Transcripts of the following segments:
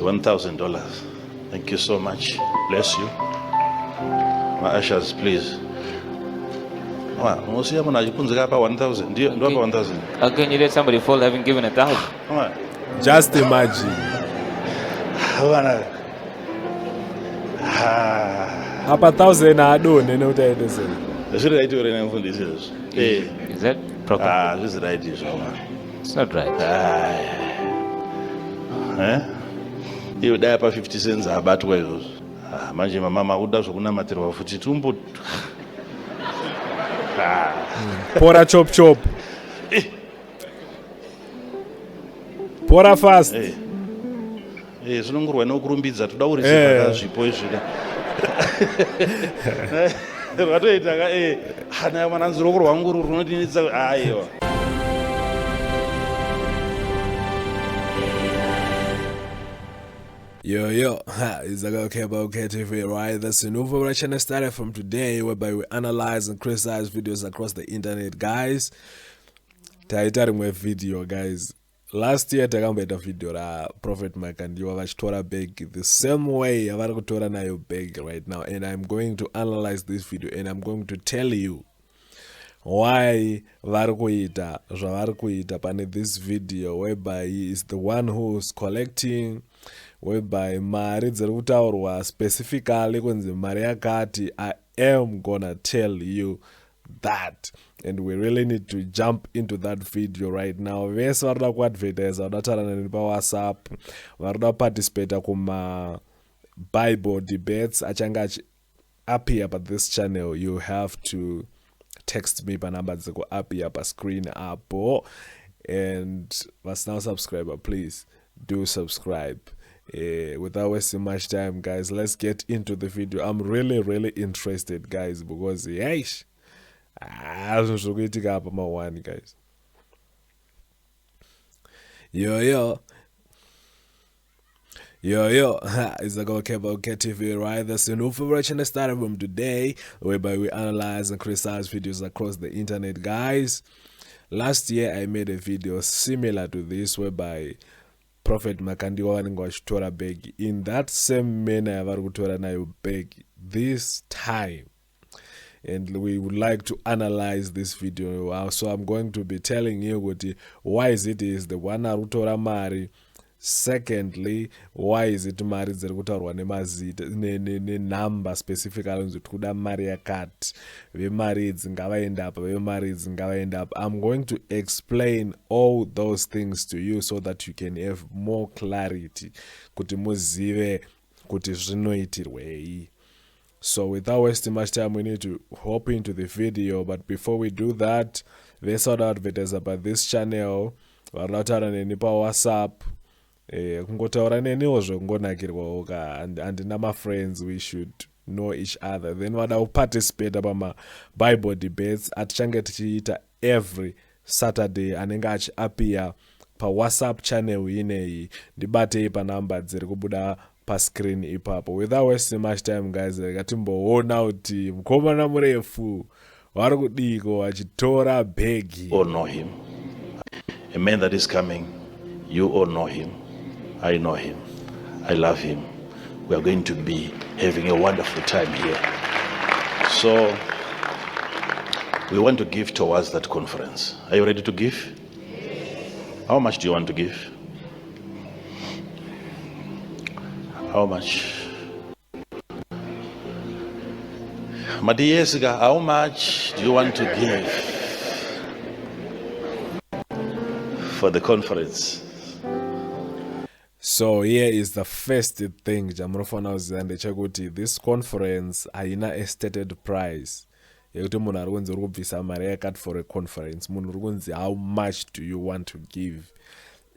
$1,000. Thank you so much. Bless you. My ushers, please. Most of them are 1,000. Do you have 1,000? Again, you let somebody fall having given 1,000. Just imagine. Up 1,000 I don't know what it is. Is that proper? This is right. It's not right. You die for 50 cents about well. Manje mama uda sokuna material futhi tumbo. Pora chop chop. Pora fast. Sinongurwa nokurumbidza toda kureceiva zvipo izvi. Vatoita hana mananziro kurwanguru runodinitsa aiwa. Yo, it's okay about TV, right? That's a new channel started from today, whereby we analyze and criticize videos across the internet, guys. Taitari mwe video, guys. Last year, takambeta video la Prophet Makandiwa vachitora bag the same way avari kutora nayo bag right now, and I'm going to analyze this video and I'm going to tell you why vari kuita zvavari kuita pane this video, whereby he is the one who's collecting, whereby mari dziri kutaurwa specifically kunzi mari yakati. I am gonna tell you that, and we really need to jump into that video right now. Vese varida kuadvertise, varida kutaurana neni paWhatsApp, varida kuparticipate kuma Bible debates achanga appear pa this channel, you have to text me pa number dziko appear pa screen apo, and vasina subscriber, please do subscribe. Without wasting much time, guys, let's get into the video. I'm really interested, guys, because guys, yo, it's like okay about TV, right? That's a new favorite channel started from today, whereby we analyze and criticize videos across the internet, guys. Last year I made a video similar to this, whereby Prophet Makandiwa wanenge vachitora bag in that same manner avari kutora nayo bag this time, and we would like to analyze this video. So I'm going to be telling you why is it is the one ari kutora mari. Secondly, why is it mari dziri kutaurwa nemazita nenumber specifically unzi kuda mari yakati, vemari idzi ngavaenda apa, vemari idzi ngavaenda apa. I'm going to explain all those things to you so that you can have more clarity kuti muzive kuti zvinoitirwei. So without wasting much time, we need to hop into the video. But before we do that, vese vada advertise about this channel, varida kutaura neni paWhatsApp, kungotaura neniwo zvekungonakirwawo ka handina ma-friends, we should know each other. Then vada kuparticipate pama-Bible debates atichange tichiita every Saturday, anenge achiappear paWhatsApp channel ineyi. Ndibatei panumber dziri kubuda pascreen ipapo. Without wasting much time, guys, katimboona kuti mukomana murefu vari kudiko achitora bhegi. All know him. A man that is coming, you all know him. I know him. I love him. We are going to be having a wonderful time here. So we want to give towards that conference. Are you ready to give? Yes. How much do you want to give? How much? Madiyesiga, how much do you want to give for the conference? So here is the first thing jamunofana kuziva ndechekuti this conference haina a stated price yekuti munhu ari kunzi uri kubvisa mari yakati for a conference. Munhu uri kunzi how much do you want to give.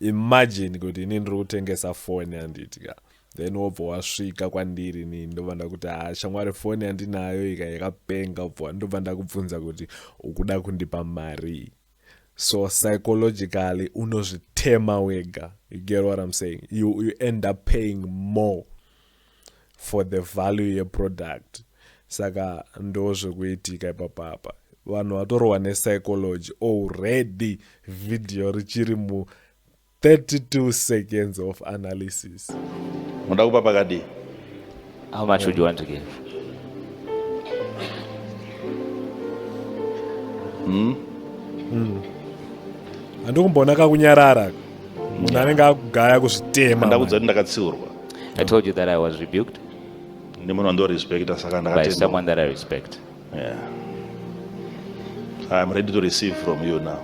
Imagine kuti ini ndiri kutengesa foni handitika, then wobva wasvika kwandiri ni ndobva ndakuti shamwari foni handinayo ika yakapenga, obva ndobva ndakubvunza kuti ukuda kundipa mari. So psychologically unozvitema wega. You get what I'm saying? You end up paying more for the value your product. Saka ndozvokuitika ipapapa. Vanhu vatorwa nepsychology already. Video richiri 32 seconds of analysis. Muda kupa pakadi. How much would you want to give? Andikumbona kakunyarara. Munhu anenge akugaya kuzvitema. Ndakudza kuti ndakatsiurwa. I told you that I was rebuked Nemunhu andorespecta saka by ndakatenda. someone that I respect. Yeah. I'm ready to receive from you now.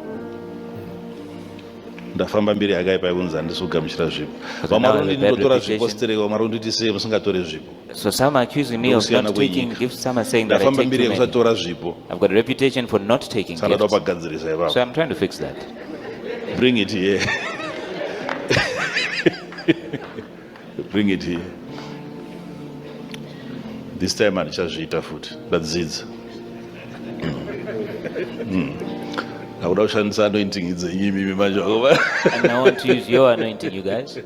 Ndafamba mbiri yakaipa ikunzi handisugamuchira zvipo. Vamarundi ndinotora zvipo stereo, marundi tisei musingatore zvipo. So some are accusing me of not taking gifts. Some are saying that I Ndafamba take mbiri too many. yekusatora zvipo. I've got a reputation for not taking Saka gifts. ndopagadzirisa ipapo. So I'm trying to fix that. Bring it here. Bring it here. This time handichazviita futi. Ndadzidza. Akuda kushandisa anointing dzenyu imimi manje. And I want to use your anointing, you guys.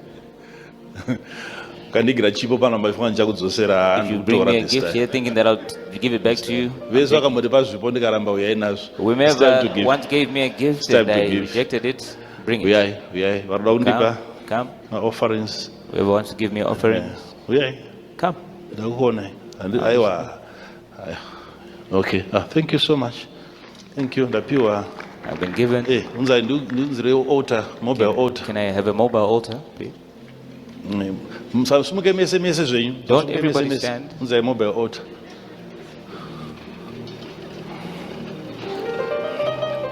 Kandigira chipo pana mafanga chakudzosera If you bring me a this gift time. here thinking that I'll give it back to you. Vese vakamboti pazvipo ndikaramba uyai nazvo. Whomever once gave me a gift time and to I give. rejected it, bring it. Uyai, varoda kundipa Come. offerings. Whoever wants to give me offerings, Uyai. come. Ndakuona. Aiwa. Okay. Thank you so much. Thank you. Ndapiwa. I've been given. Unzai ndinzire altar, mobile altar. Can I have a mobile altar, please? Musasimuke mese zvenyu. Don't everybody stand. Unzai mobile altar.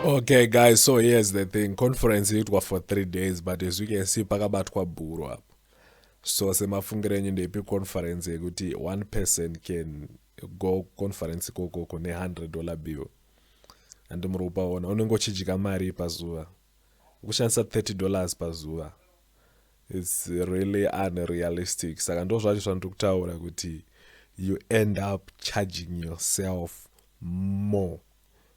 Okay, guys, so here's the thing. Conference it was for 3 days, but as you can see, pakabatwa bhuru up. So semafungire enyu ndeipi conference yekuti one person can go conference ikoko ne$100 bill. And muri upaona unenge uchidya mari pazuva. Kushandisa $30 pazuva. It's really unrealistic. Saka ndo zvacho zvandiri kutaura kuti you end up charging yourself more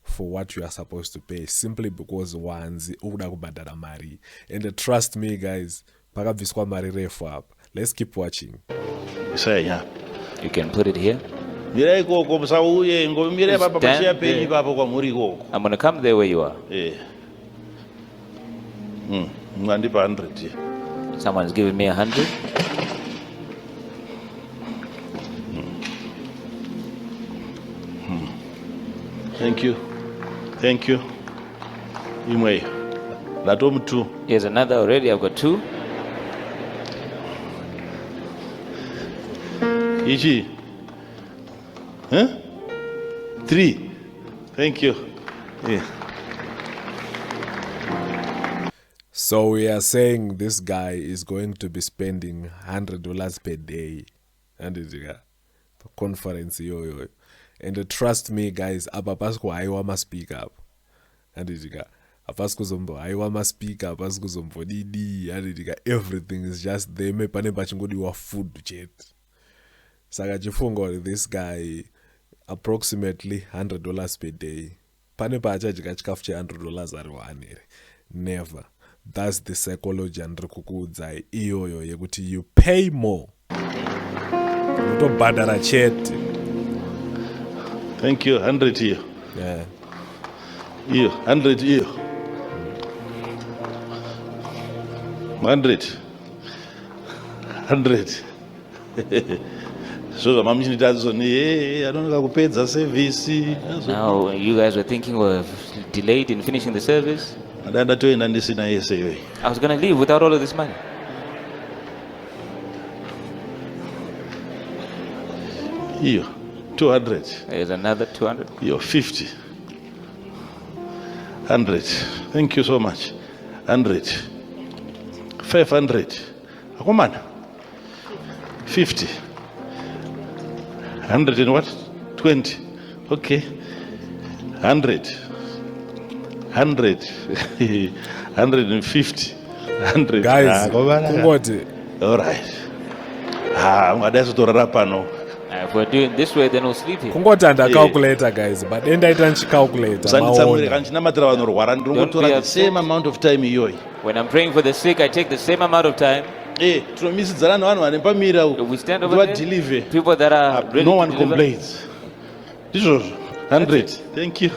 for what you are supposed to pay simply because wanzi ukuda kubhadhara mari. And trust me guys, pakabviswa mari refu apa. Let's keep watching. You can put it here. Mirai koko musauye ngomire papa pachiya penyu papo kwamuri koko. I'm going to come there where you are. Mwandipa 100. Someone's giving me 100. Thank you. Thank you. Imwe. Latom 2. Here's another already. I've got 2. Ichi. 3. Thank you. So we are saying this guy is going to be spending $100 per day. And it's a conference yo. And trust me guys, apa pasku aiwa ma speak up. And it's a apasku zombo aiwa ma speak up, apasku zombo didi, and it's everything is just there. Me pane pachingodiwa food chat. Saka chifungo this guy approximately $100 per day. Pane pachajika chikafu che $100 ari wanere. Never. That's the psychology and kukudzai iyoyo yekuti you pay more. Utobhadhara chete. Thank you. 100 here. Yeah. Here. 100 here. 100. 100. So mama chinitazo ni anonoka kupedza service. Now you guys were thinking of delayed in finishing the service. Adanda toenda ndisina yese iwe. I was going to leave without all of this money. Here. 200. There's another 200. Here. 50. 100. Thank you so much. 100. 500. Akomana. 50. 100 and what? 20. Okay. 100. 100. 150. 100. Guys, kungoti. All right. Mwadai torara pano. If we're doing this way, then we'll sleep here. Kungoti calculator guys, but endaita nchicalculator. Usanditsamwire kanchinamatira vanorwara ndinotora the same amount of time iyoyi. When I'm praying for the sick, I take the same amount of time. Tinomisidzana nevanhu vane pamira We stand over there. deliver. People that are ready No to one deliver. complains. Ndizvozvo. 100. Thank you.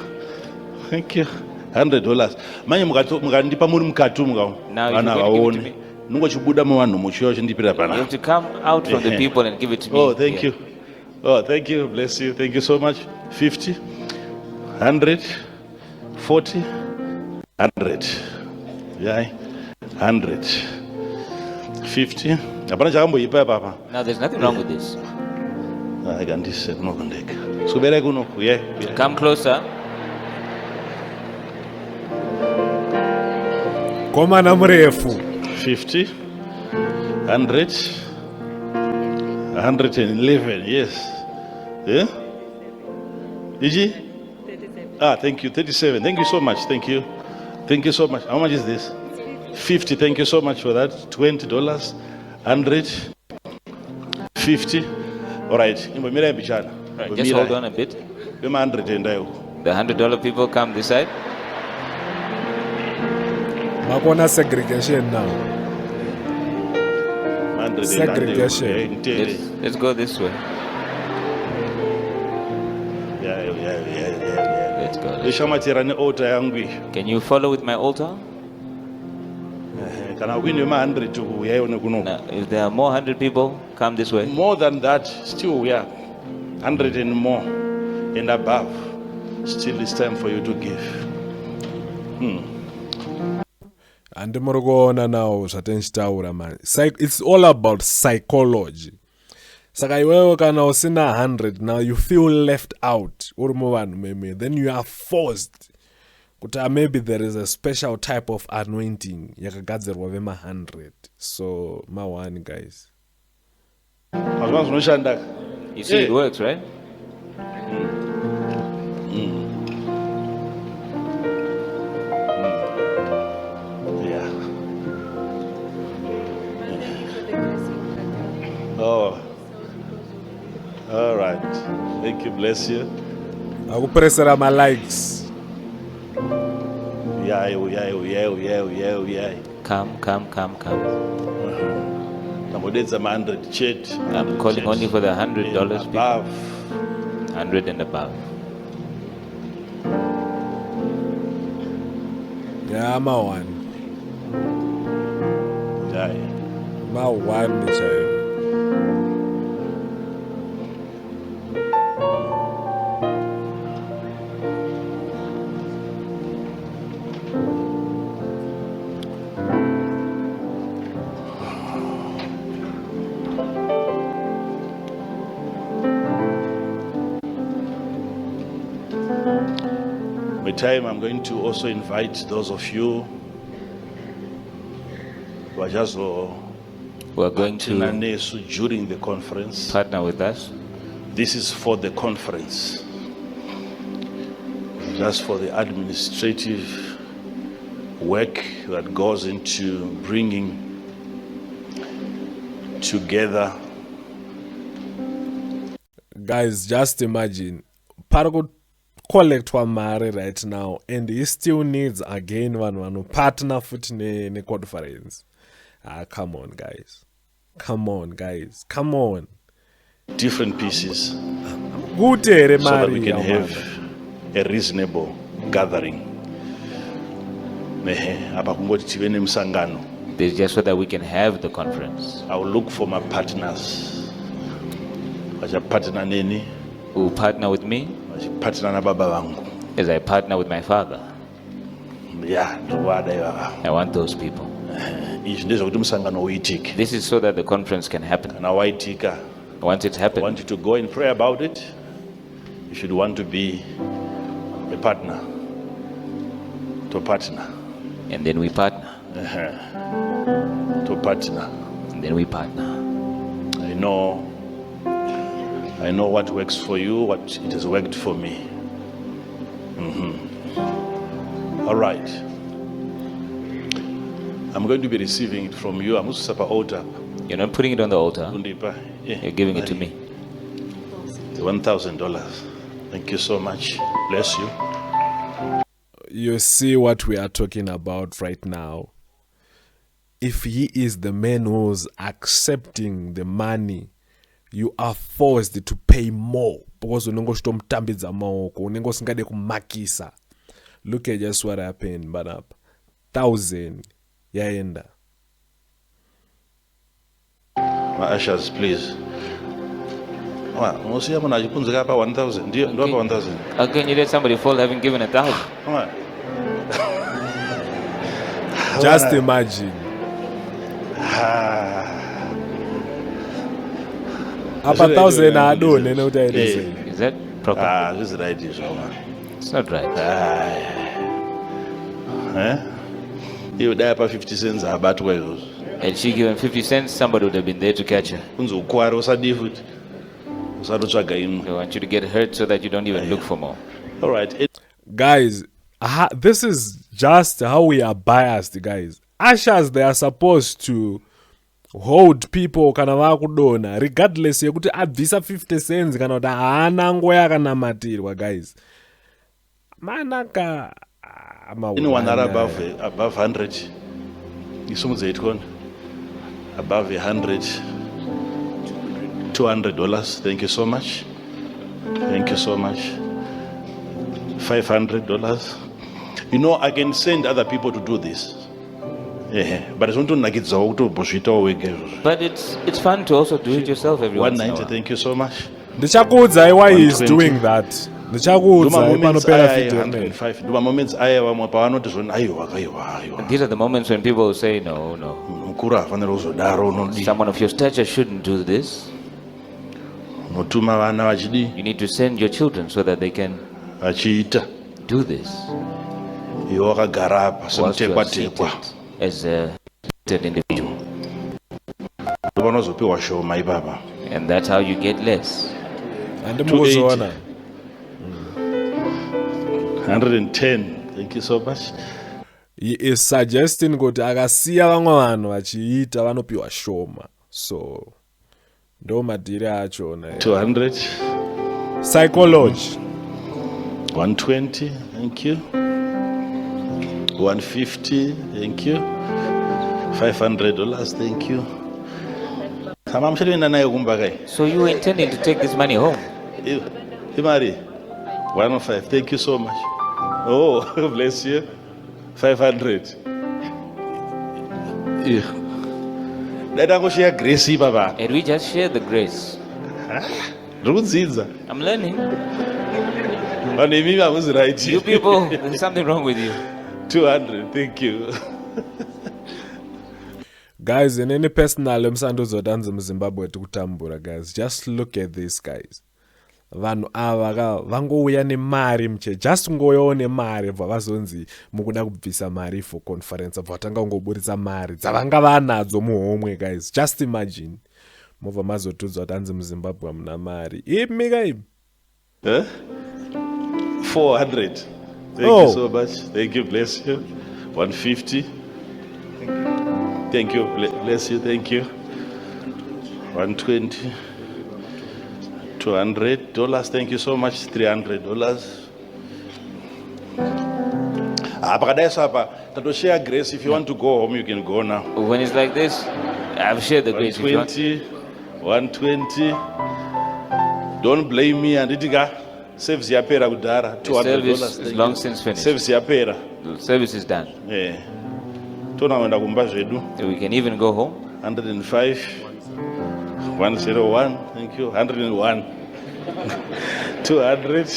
Thank you. $100. Manje mukandipa muri mukati Now, if vana you're going to give it to vaone. me, Nungochibuda muvanhu muchiyo chindipira you pana. have to come out from the people and give it to me. Oh, thank here. you. Oh, thank you. Bless you. Thank you so much. 50, 100, 40, 100. Yeah, 100. 50. Hapana chakamboipa papa. Now, there's nothing wrong with this. Akandise kunokondeka. Subere kunoku. Yeah. Come closer. Komana mrefu. 50, 100, 111. Yes. Yeah. Iji? 37. Ah, thank you. 37. Thank you so much. Thank you. Thank you so much. How much is this? 50. Thank you so much for that. $20. 100. 50. All right. Right, just hold on a bit. The $100 people come this side. Makona segregation now. 100. Segregation. Let's go this way. Yeah. Let's go. Can you follow with my altar? Now, if there are more 100 people, come this way. More than that, still we are 100 and more and above. Still, it's time for you to give. And now, it's all about psychology. Saka iwewe kana usina 100 now you feel left out. Then you are forced. Maybe there is a special type of anointing yakagadzirwa vema 100. So one guys. You see, it works, right? Yeah. Oh. All right. Thank you. Bless you. I will press my likes. Yeah. Come. I'm calling only for the $100 above. 100 and above. Yeah, my one. Yeah. My one child. Time I'm going to also invite those of you who are just we're going to during the conference. Partner with us. This is for the conference, just for the administrative work that goes into bringing together. Guys, just imagine Parago collect one mare right now and he still needs again one partner foot ne conference. Come on guys, Different pieces so that we can have a reasonable gathering. This just so that we can have the conference. I will look for my partners. Who will partner with me as I partner with my father. Yeah, I want those people. This is so that the conference can happen. Once it happens, I want you to go and pray about it. You should want to be a partner. To partner. And then we partner. To partner. And then we partner. I know what works for you, what it has worked for me. All right. I'm going to be receiving it from you. I'm going to set an altar. You're not putting it on the altar. You're giving it to me. The $1,000. Thank you so much. Bless you. You see what we are talking about right now. If he is the man who's accepting the money, you are forced to pay more because unenge uchitomutambidza maoko, unenge usingade kumakisa. Look at just what happened, but up 1,000 yaenda. My ushers, please. Most of 1,000. Do you have 1,000? How can you let somebody fall having given 1,000? Just imagine. Up 1,000 I don't know what it is. Is that proper? This is right. It's not right. You die for 50 cents about well. Had she given 50 cents, somebody would have been there to catch her. They want you to get hurt so that you don't even look for more. All right. Guys, this is just how we are biased, guys. Ushers, they are supposed to hold people kana vakudona regardless yekuti abvisa 50 cents kana kuti haana nguva yakanamatirwa, guys. Manaka anyone are above 100 isumudze itkona above 100 $200. Thank you so much. Thank you so much. $500. You know, I can send other people to do this. Yeah, but it's But it's fun to also do it yourself every once in a 190. while. Thank you so much. The Chakudza, why he is doing that? The Chakudza, 105. These are the moments when people say, no. Someone of your stature shouldn't do this. You need to send your children so that they can do this. Whilst you are seated as a individual. And that's how you get less. And the 110. Thank you so much. He is suggesting kuti akasiya vamwe vanhu vachiita vanopiwa shoma. So ndo madhiri achona. 200. Psychology. 120. Thank you. 150. Thank you. $500. Thank you. So you were intending to take this money home? Imari, 105. Thank you so much. Oh, bless you. 500. And we just share the grace. I'm learning. You people, there's something wrong with you. 200. Thank you. Guys, in any personal msando zodanza mZimbabwe tikutambura, guys. Just look at this, guys. Vanhu ava vangouya nemari mche, just ngoyawo nemari bva vazonzi mukuda kubvisa mari for conference bva vatanga kungoburitsa mari dzavanga vanadzo muhomwe, guys. Just imagine mobva mazotudzwa kuti hanzi muZimbabwe muna mari imi kai 400. Thank you so much. Thank you. Bless you. 150. Thank you. Bless you. Thank you. 120. $200. Thank you so much. $300. Share grace. If you want to go home, you can go now. When it's like this, I've shared the grace. 120. Don't blame me. And service yapera kudhara. $200 is long since finished. Service yapera. The service is done. Yeah. So we can even go home. 105. 101. Thank you. 101. 200.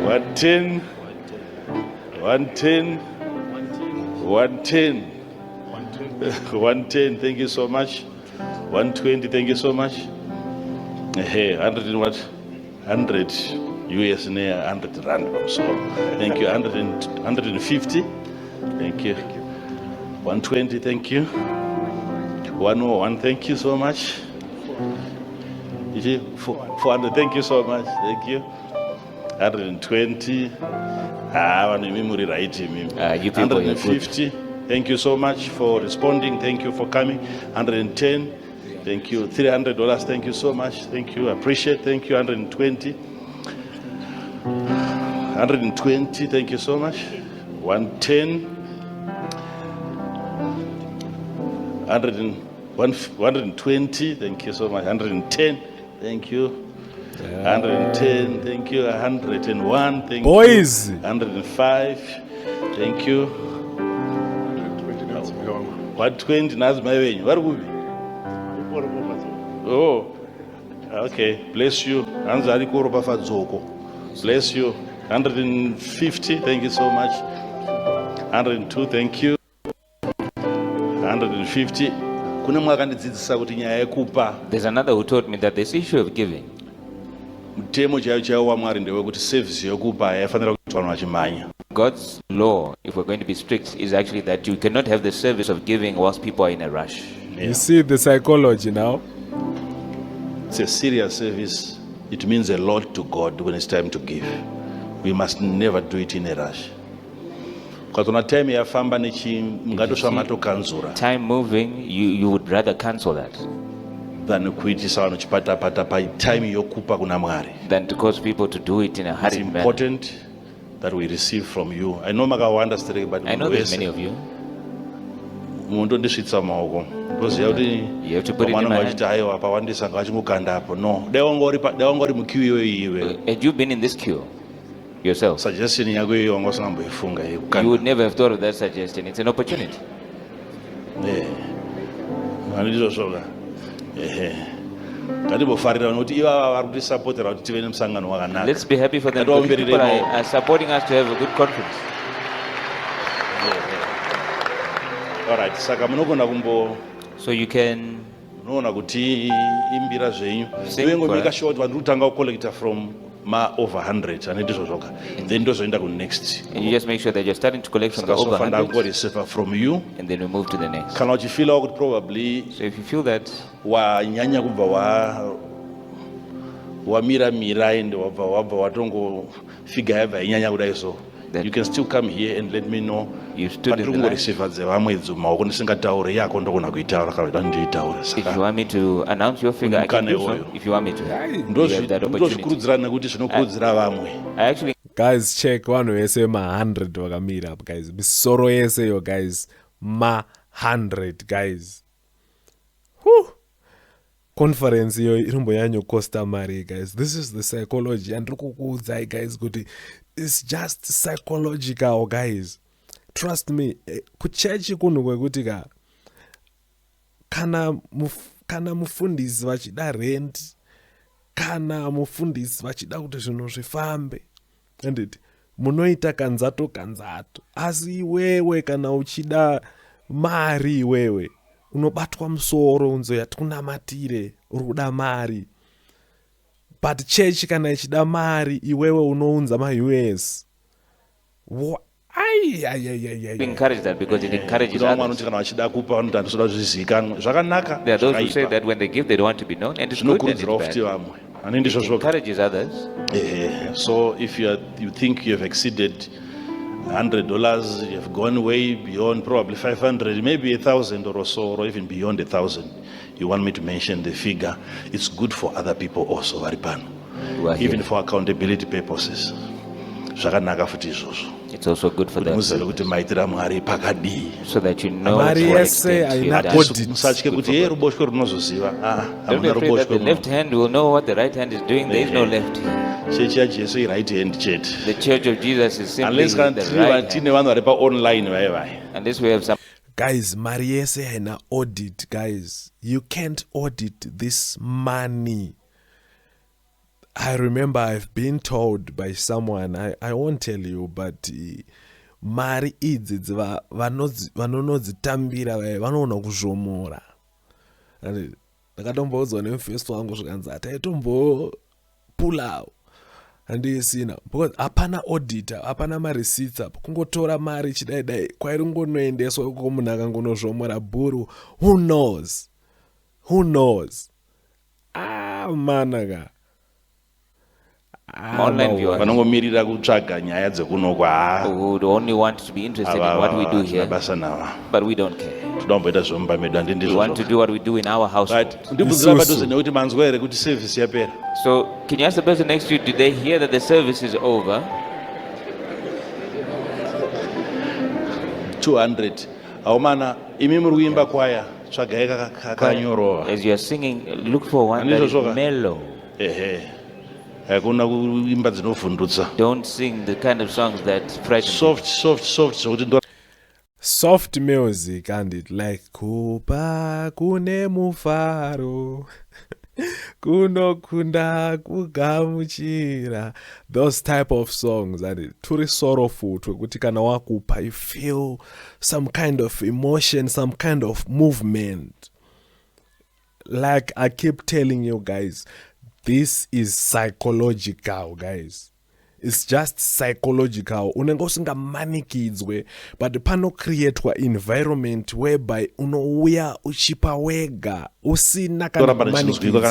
110. 110. 110. 110. Thank you so much. 120. Thank you so much. Hey, 100 and what? 100 US near 100 rand. So thank you. 150. Thank you. 120. Thank you. 101. Thank you so much. 400. Thank you so much. Thank you. 120. Memory right. You people 150. Thank you so much for responding. Thank you for coming. 110. Thank you. $300. Thank you so much. Thank you. Appreciate. Thank you. 120. 120. Thank you so much. 110. 120. Thank you so much. 110. Thank you. 110, thank you. 101, thank Boys. you. 105, thank you. What 20 nazi mai venyu vari kupi? Oh, okay, bless you. Hanzi ari kuropafadzoko. Bless you. 150, thank you so much. 102, thank you. 150. Kune mwakandidzidzisa kuti nyaya yekupa. There's another who taught me that this issue of giving. Mutemo chaiwo waMwari ndewekuti service yokupa yafanira kuitwa vachimanya. God's law, if we're going to be strict, is actually that you cannot have the service of giving whilst people are in a rush. Yeah. You see the psychology now? It's a serious service. It means a lot to God when it's time to give. We must never do it in a rush. Time moving, you would rather cancel that than to cause people to do it in a hurried manner. It's important that we receive from you. I know but I know there's many of you. You have to put it in my hand. Had you been in this queue yourself, suggestion you would never have thought of that suggestion. It's an opportunity. Let's be happy for them. People are supporting us to have a good conference. All right, so you can sing make sure collect from over 100 and then next. And you just make sure that you're starting to collect from the over 100 from you, and then we move to the next. Can you feel out probably? So if you feel that you can still come here and let me know. You stood in the line. If you want me to announce your figure, I can do so. If you want me to, you have that opportunity. I actually, guys, check one way say ma 100 wakamira up, guys. Bisoro yese yo, guys. Ma 100, guys. Whew. Conference yo irumbo yanyo costa mari, guys. This is the psychology and guys, good. It's just psychological, guys. Trust me. Kuchechi kunu kwekutika kana mufundisi vachida rent, kana mufundisi vachida kuti zvinhu zvifambe, anditi munoita kanzato asi iwewe kana uchida mari, iwewe unobatwa musoro unzoyati kunamatire uri kuda mari. But church kana ichida mari, iwewe unounza ma-US. Encourage that because it encourages others. There are those who say that when they give, they don't want to be known, and it's good and it's bad. It encourages others. So if you think you have exceeded $100, you have gone way beyond probably 500, maybe 1,000 or so, or even beyond 1,000. You want me to mention the figure? It's good for other people also, even for accountability purposes. It's also good for them, so that you know what Don't be afraid that the left hand will know what the right hand is doing. There is no left hand. The Church of Jesus is simply the right hand. Unless we have some. Guys, Mariese haina audit, guys. You can't audit this money. I remember I've been told by someone, I won't tell you, but mari idzi vanonodzitambira vanoona kuzvomora. Ndakatomboudzwa nemufesto wangu zvikanzi ataitombo pull out. Handisina, because hapana auditor, hapana ma-receipts apa, kungotora mari chidai kwairi ngonoendeswa uko munhu akangonozvomora bhuru. Who knows? Manaka. Online viewers vanongomirira kutsvaga nyaya dzekunokwa who would only want to be interested in what we do here, but we don't care. We want to do what we do in our house. So can you ask the person next to you, did they hear that the service is over? 200. As you are singing, look for one that is mellow. Don't sing the kind of songs that frighten soft music and it like kupa kune mufaro kunokunda kugamuchira, those type of songs and turi sorrowful twekuti kana wakupa you feel some kind of emotion, some kind of movement. Like I keep telling you guys, this is psychological, guys. It's just psychological. Unenge usingamanikidzwe, but pano createwa environment whereby unouya uchipa wega usina kana kumanikidzwa.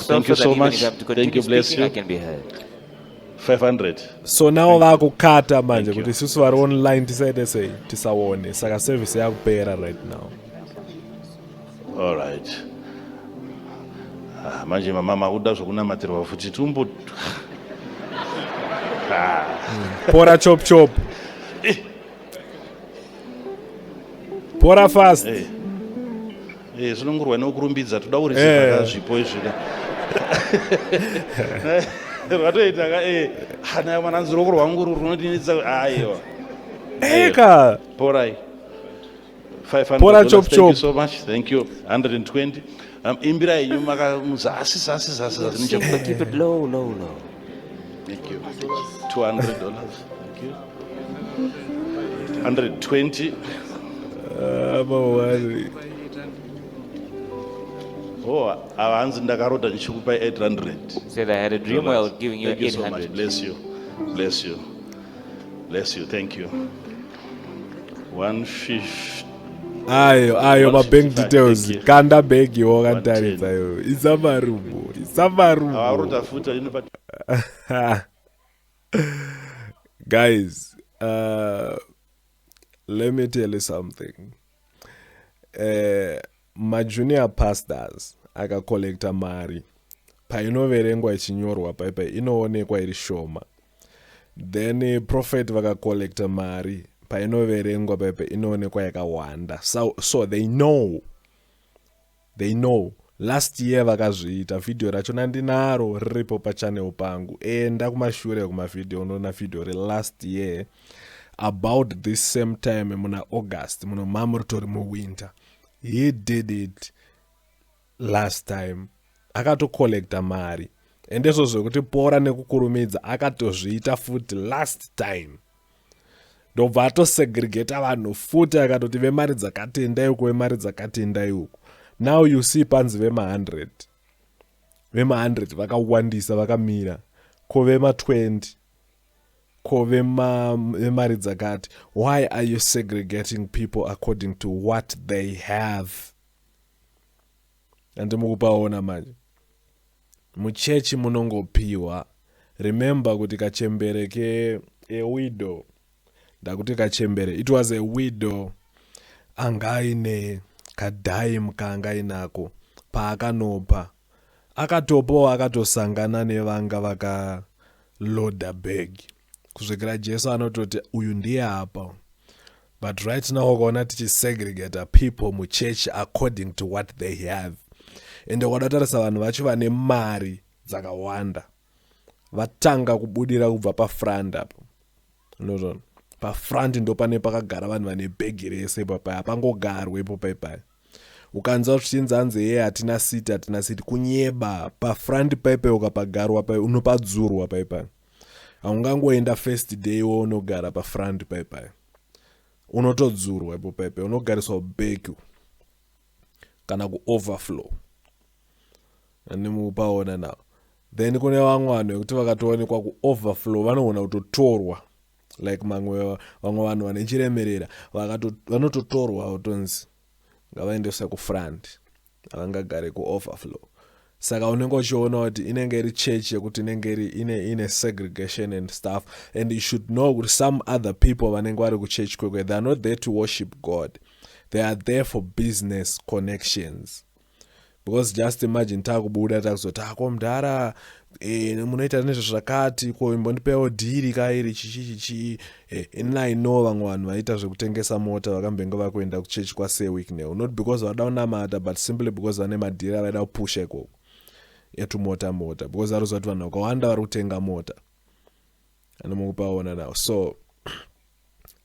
Thank you so much. Thank you, bless you. 500. So now vakukata manje kuti isusu vari online tisaite sei tisaone, saka service yakupera right now. All right. Manje mama uda zvokunamatirwa futi tumbu. Pora chop chop. Pora fast. Zvinongorwa nokurumbidza toda kurisipaka zvipo izvi. Vatoita hana mwananzi roko rwangu runodinitsa aiwa. Eka. Porai. 500. Pora chop chop. Thank you so much. Thank you. 120. Imbira yenyu muzasi. Keep it low. Thank you. $200. Thank you. 120. Oh, avanzi ndakarota ndichikupa 800. Said I had a dream while giving you 800. Thank you so much. Bless you. Bless you. Bless you. Thank you. 150. Ayo ma bank details kanda bag yo kantaridza yo isamarumo awarota futa inopa. Guys, let me tell you something. My junior pastors akakolekta mari painoverengwa ichinyorwa paipa inoonekwa iri shoma, then prophet vakakolekta mari painoverengwa paipa inoonekwa yakawanda. So they know. Last year vakazviita video rachona ndinaro riripo pachannel pangu, enda kumashure kumavideo unoona video last year about this same time muna August muno mamuritori muwinter. He did it last time, akatokolekta mari, endeso zvekuti pora nekukurumidza akatozviita futi last time. Ndobva atosegregata vanhu futi akatoti vemari dzakatendai uko vemari dzakatendai uko. Now you see panzi vema 100 vakawandisa vakamira, ko vema 20, ko vemari dzakati. Why are you segregating people according to what they have? Andimukupaona manje muchechi munongopiwa. Remember kuti kachembere ke a widow, ndakuti kachembere, it was a widow angaine kadhai mukanga inako paakanopa akatopawo akatosangana nevanga vakaloda bhegi kusvikira Jesu anototi uyu ndiye apa. But right now ukaona tichisegregata people muchechi according to what they have. Ende kwadatarisa vanhu vacho vane mari dzakawanda vatanga kubudira kubva pafront apo. Unoona pafront ndo pane pakagara vanhu vane bhegi rese ipapai, hapangogarwe ipapai. Ukanza zvichinzi hatina siti kunyeba pafront paipai, ukapagarwa pai unopadzurwa paipai. Haungangoenda first day unogara pafront paipai, unotodzurwa ipo paipai, unogariswa bhegi kana kuoverflow. Andimupaona nawo. Then kune vamwe vanhu vekuti vakatoonekwa kuoverflow vanoona kutotorwa, like vamwe vanhu vane chiremerera vanototorwa utonzi ngavaendeswa kufront, havangagare kuoverflow. Saka unenge uchiona kuti inenge iri church yekuti inenge ine segregation and stuff, and you should know kuti some other people vanenge vari kuchurch kwekwe, they are not there to worship God, they are there for business connections. Because just imagine takubuda takuzoti ako mudhara munoita nezvezvakati ko imbondipewo dhiri kairi chichichichi. I know vamwe vanhu vaita zvekutengesa mota vakambenga vakuenda kuchechi kwaSewick now, not because vada kunamata but simply because vane madhiri avaida kupusha ikoko. etumota mota because aruzwa kuti vanhu vakawanda vari kutenga mota anomukupaona now. So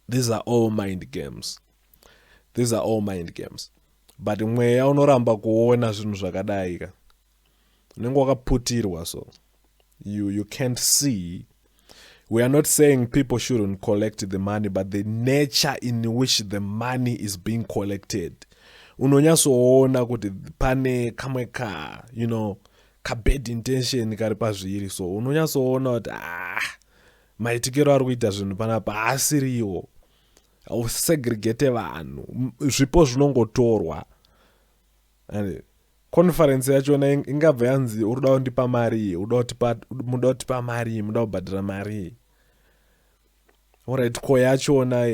these are all mind games. These are all mind games. But mweya unoramba kuona zvinhu zvakadai ka unenge wakaputirwa, so you can't see. We are not saying people shouldn't collect the money, but the nature in which the money is being collected. Unonyasoona kuti pane kamwe ka, ka bad intention kari pazviri, so unonyasoona kuti maitikiro ari kuita zvinhu panapa haasiriwo. Usegregate vanhu, zvipo zvinongotorwa. Conference yachona ingabva yanzi uri kuda kundipa mari, muda kutipa mari, muda kubhadhara mari. Alright, ko yachona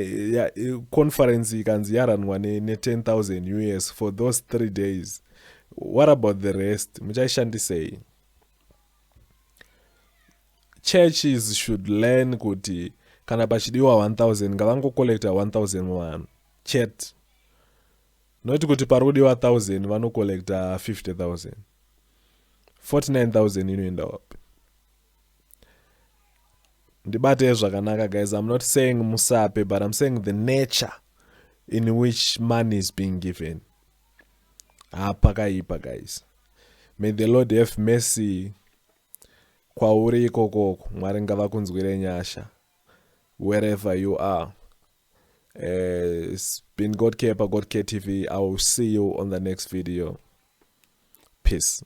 conference ikanzi yaranwa ne$10,000 US for those 3 days. What about the rest? Muchaishandisei? Churches should learn kuti kana pachidiwa 1,000 ngavangokollecta 1,001 chet. Not kuti pari kudiwa 1,000 vanokollecta 50,000. 49,000 inoenda wapi? Ndibate zvakanaka guys. I'm not saying musape, but I'm saying the nature in which money is being given. Pakaipa guys. May the Lord have mercy kwauri ikoko. Mwari ngavakunzwire nyasha wherever you are. It's been God Care by God Care TV. I will see you on the next video. Peace.